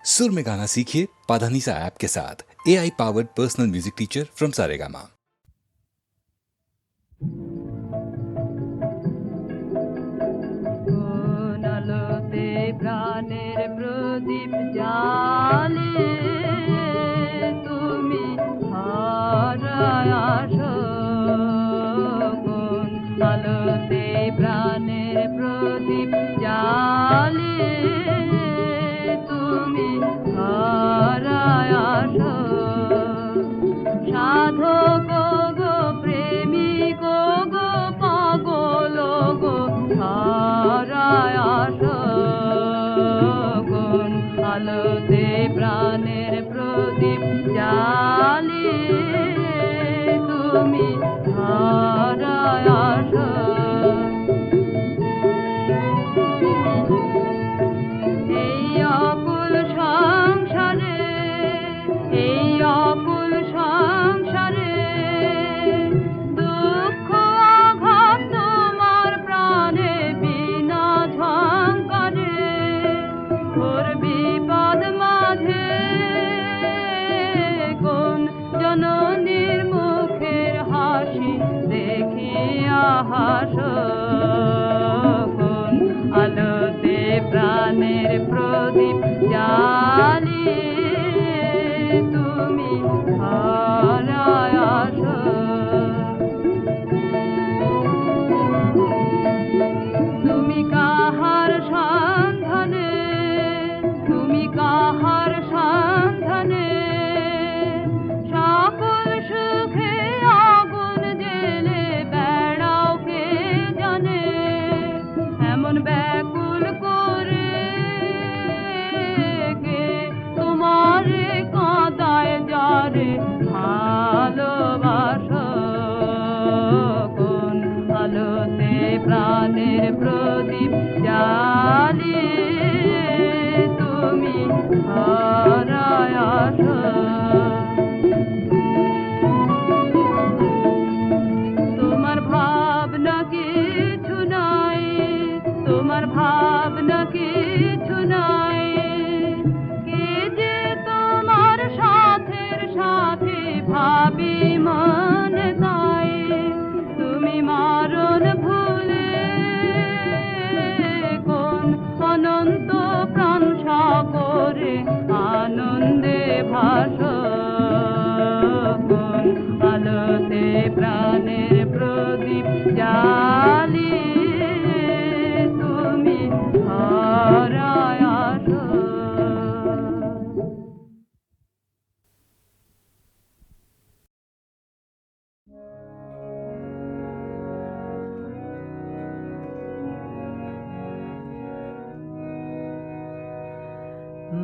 सुर में गाना सीखिए पाधानीसा ऐप के साथ। AI powered personal music teacher from Saregama. আলোতে প্রাণের প্রদীপ জ্বালে তুমি হারায় আসো কোন আলোতে প্রাণের প্রদীপ জ্বালে তুমি হারায় আসো সাধক গো প্রেমিক গো পাগল গো হারায় আসো কোন আলোতে প্রাণের প্রদীপ জ্বালিয়ে তুমি হারায় আসো এই অকুল সংসারে এই অকুল সংসারে দুঃখ আঘাত তোমার প্রাণে বিনা ঝঙ্কারে ঘোর বিপদ মাঝে কোন জননীর মুখের হাসি দেখিয়া হাসো কোন আলোতে প্রাণের প্রদীপ জ্বালিয়ে তুমি হারায় আসো তুমি কাহার সন্ধানে তুমি কাহার সন্ধানে সকল সুখে আগুন জেলে বেড়াও কে জানে এমন ব্যাকুল করে কে তোমারে কাঁদায় যারে ভালোবাসো কোন আলোতে প্রাণের প্রদীপ জ্বালিয়ে তুমি হারায় আসো তোমার ভাবনা কিছু নাই তোমার ভাবনা কিছু নাই কে যে তোমার সাথের সাথে ভাবি মনে তাই তুমি মারণ ভুলে কোন অনন্ত প্রাণ সাগরে আনন্দে ভাসো কোন আলোতে প্রাণের প্রদীপ জ্বালিয়ে তুমি হারায় আসো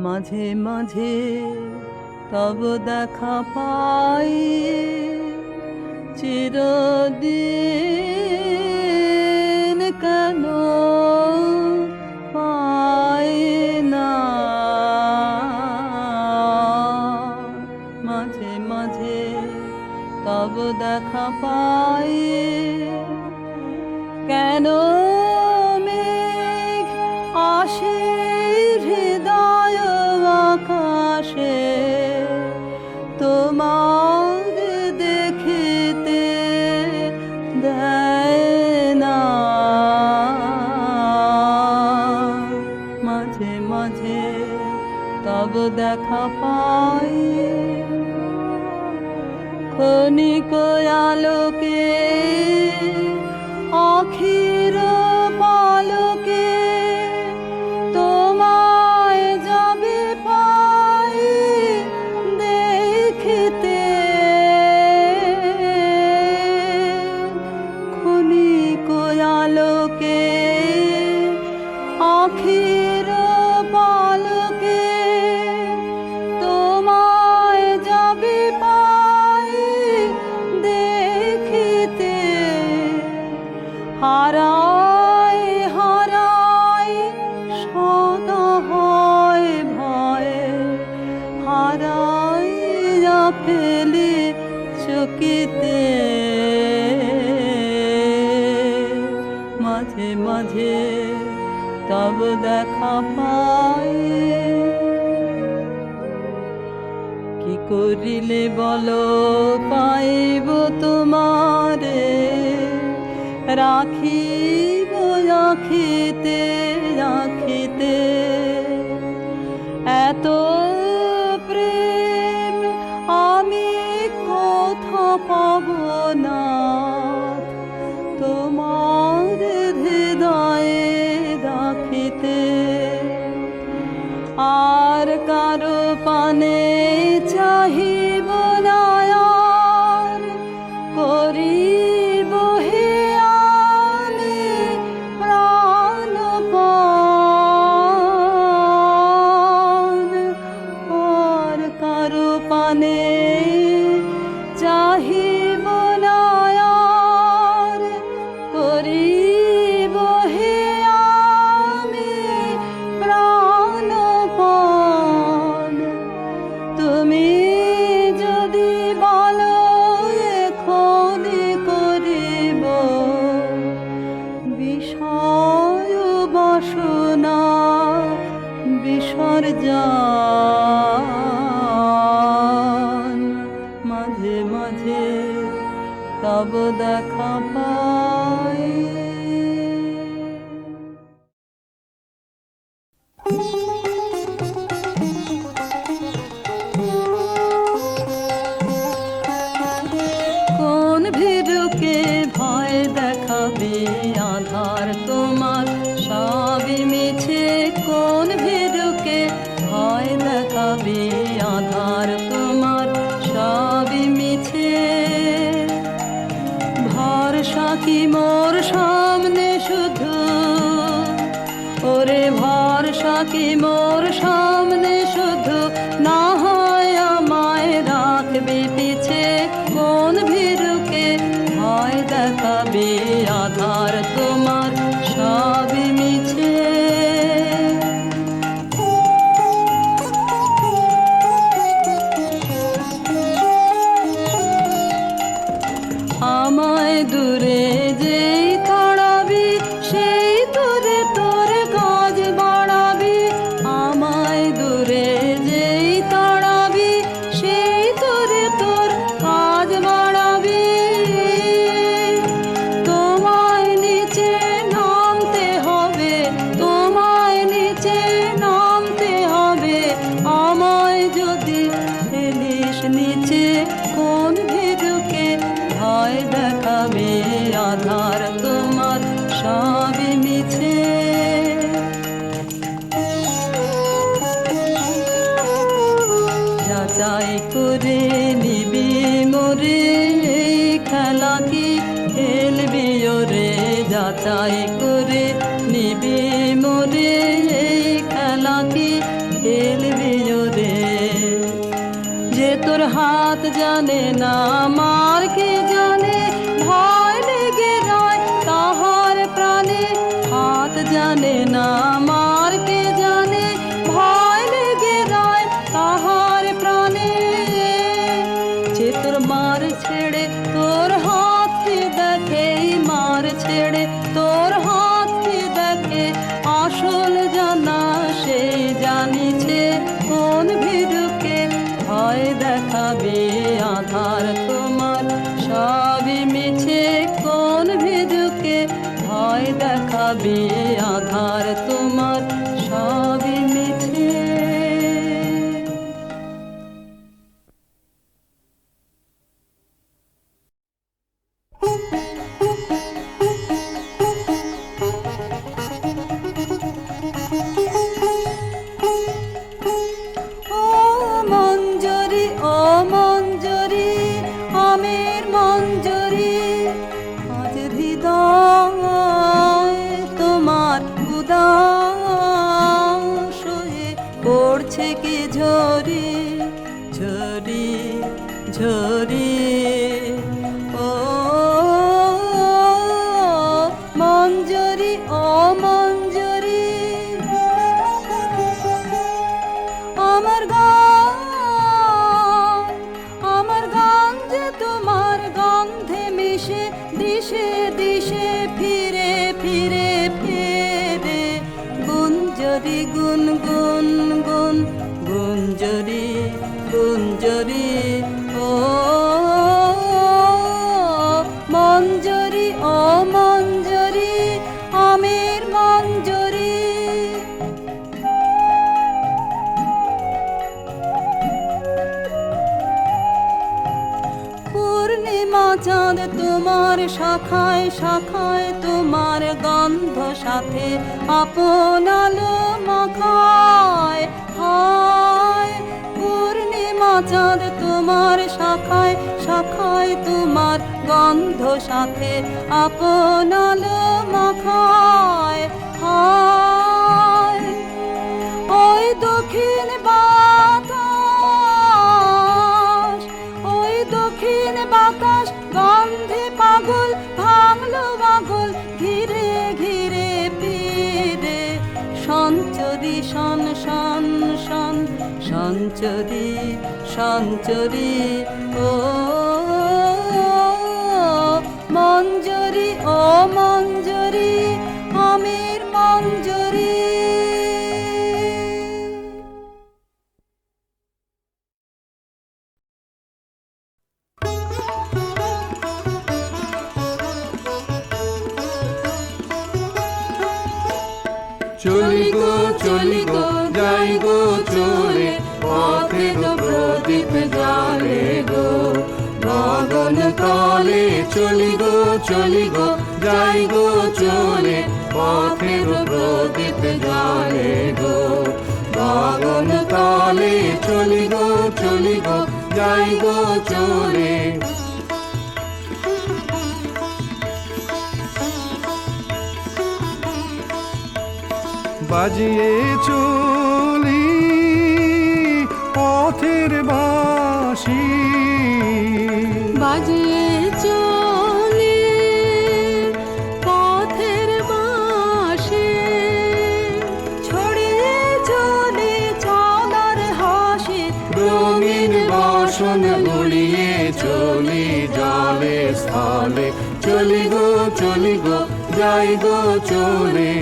মাঝে মাঝে তব দেখা পাই চিরদিন কেন পাই না মাঝে মাঝে তব দেখা পাই কেন মেঘ আসে হৃদয় আকাশে তোমার দেখিতে দেয় না মাঝে মাঝে তব দেখা পাই ক্ষণিক আলোকে আখির পালকে তোমায় যাবে পাই দেখিতে ক্ষণিক আলোকে আখির পালকে তোমায় যাবে পাই দেখিতে হারায় হারায় সদা হয় ভয়ে হারাইয়া ফেলি চকিতে মাঝে মাঝে তব দেখা পাই করিলে বলো পাইব তোমারে, রাখিব রাখিতে রাখিতে। এত প্রেম আমি কোথা পাব না, তোমার হৃদয়ে রাখিতে। আর কারো পানে চাহিব না আর, করিব হে আমি প্রাণপান। আর কারো পানে চাহিব না আর, করিব হে আমি প্রাণপান। তুমি যদি বলো এখনি করিব, বিষয় বাসনা বিসর্জন। মাঝে মাঝে তব দেখা পাই। কোন ভীরুকে ভয় দেখাবে আধার তোমার, সবই মিছে। কোন ভীরুকে ভয় দেখাবে আধার তোমার, সবই মিছে। ভরসা কি মোর সামনে শুধু, ওরে ভরসা কি মোর সামনে শুধু, না হয় আমায় রাখবে পিছে। কোন ভীরুকে ভয় দেখাবে আধার তোমার, সবই মিছে। আমায় দূরে যেই তাড়াবি, সেই দূরে তোর কাজ বাড়াবি। আমায় দূরে যেই তাড়াবি, সেই দূরে তোর কাজ বাড়াবি। তোমায় নিচে নামতে হবে, তোমায় নিচে নামতে হবে। আমায় যদি ফেলিস নিচে, কোন ভীরুকে ভয় দেখাবে আধার তোমার, সবই মিছে। যাচাই করে নিবি মোরে, এই খেলা কি খেলবি ওরে। যাচাই করে নিবি মোরে, এই খেলা কি খেলবি ওরে। যে তোর হাত জানে না আমার কে জানে, ভয় লেগে রয় তাহার প্রাণে। হাত জানে না আমার কে জানে, ভয় লেগে রয় তাহার প্রাণে। যে তোর মার ছেড়ে তোর হাতকে দেখে, মার ছেড়ে তোর হাতকে দেখে, আসল জানা সেই জানিছে। কোন ভীরুকে ভয় দেখাবে আধার তোমার, সবই মিছে। কোন ভীরুকে ভয় দেখাবে আধার তোমার, সবই মিছে। ও মঞ্জরি, ও মঞ্জরি, আমের মঞ্জরি। আজ হৃদয় তোমার উদাস হয়ে পড়ছে কি ঝরি ঝরি ঝরি। ও মঞ্জরি, ও মঞ্জরি, আমার গান যে তোমার গন্ধে মিশে, দিশে দিশে ফিরে ফিরে ফিরে। গুঞ্জরি গুন গুন গুন, গুঞ্জরি গুঞ্জরি। চাঁদ তোমার শাখায় শাখায় তোমার গন্ধ সাথে আপন আলো মাখায় হায় পূর্ণিমা চাঁদ তোমার শাখায় শাখায় তোমার গন্ধ সাথে আপন আলো মাখায় হায় ওই দক্ষিণ বাতাস ওই দক্ষিণ বাতাস গন্ধে পাগল ভাঙলো পাগল ঘিরে ঘিরে ফিরে সঞ্চরি শন শন শন সঞ্চরি সঞ্চরি ও মঞ্জরি ও মঞ্জরি আমির মঞ্জরি চলি গো যাই গো চলে পথে গো প্রদীপ জালে গো গগন তলে চলি গো যাই গো চলে পথে গো প্রদীপ জালে গো গগন তলে চলি গো যাই গো চলে বাজিয়ে চলি পথের বাঁশি বাজিয়ে চলি পথের বাঁশি ছড়িয়ে চলে চলার হাসি রঙিন বাসন গুলিয়ে চলি জলে স্থলে চলি গো যাই গো চলে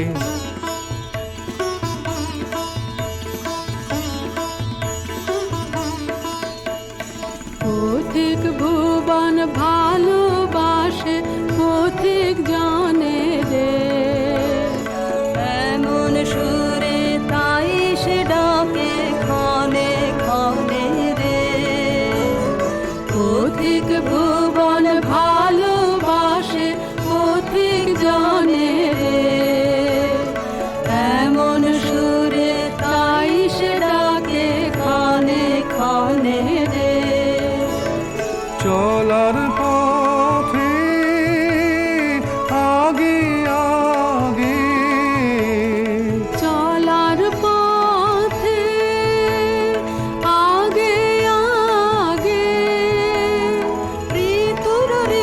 পথিক ভুবন ভালোবাসে পথিক জানে রে এমন সুরে তাই সে ডাকে ক্ষণে ক্ষণে রে পথিক ভুবন ভালোবাসে পথিক জানে রে এমন সুরে তাই সে ডাকে ক্ষণে ক্ষণে রে চলার পথে আগে আগে চলার পথে আগে আগে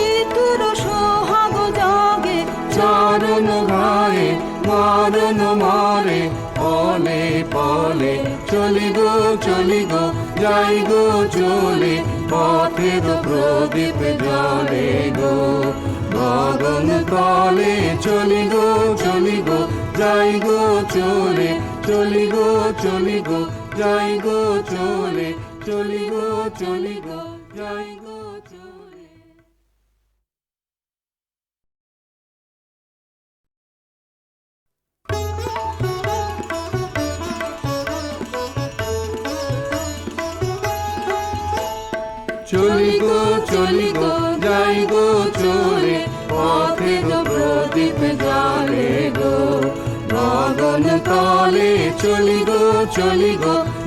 ঋতুর সোহাগ জাগে চরণ গায়ে মারণ মারে পলে পলে চলি গো যাই গো চলে পথের প্রদীপ জলে গো গগন তলে চলি গো যাই গো চলে চলি গো যাই গো চলে চলি গো যাই গো চলে চলি গো যাই গো চলে পথে গো প্রদীপ জালে গো গগন তলে চলি গো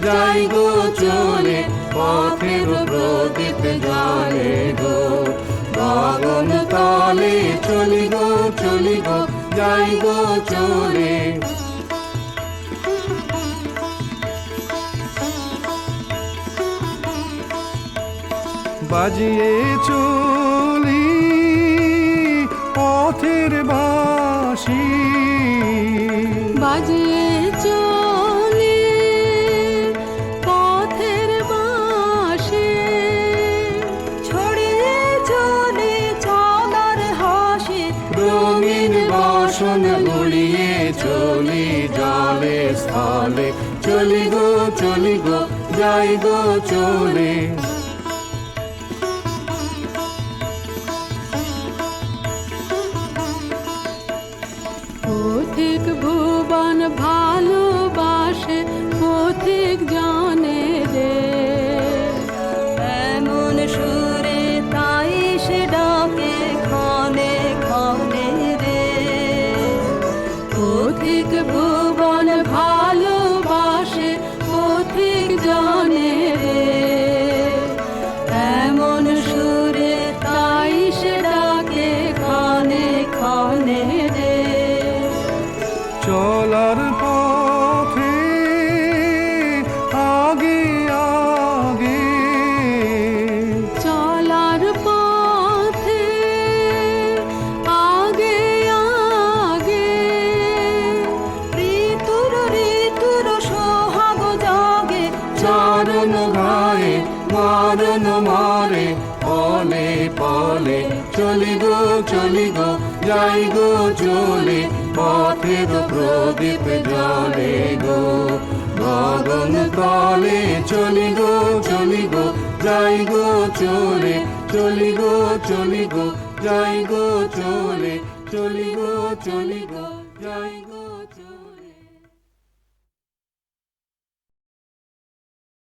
যাই গো চলে পথে গো প্রদীপ জালে গো গগন তলে চলি গো যাই গো চলে বাজিয়ে চলি পথের বাঁশি বাজিয়ে চলি পথের বাঁশি ছড়িয়ে চলে চলার হাসি রঙিন বাসন গুলিয়ে চলি জলে স্থলে চলি গো যাই গো চলে পথিক ভুবন ভালোবাসে পথিক জানে রে এমন সুরে তাই সে ডাকে মারণ ঘায়ে মারণ মারে পলে পলে চলি গো যাই গো চলে পথের প্রদীপ জলে গো গগন তলে চলি গো যাই গো চলে চলি গো যাই গো চলে চলি গো যাই গো চলে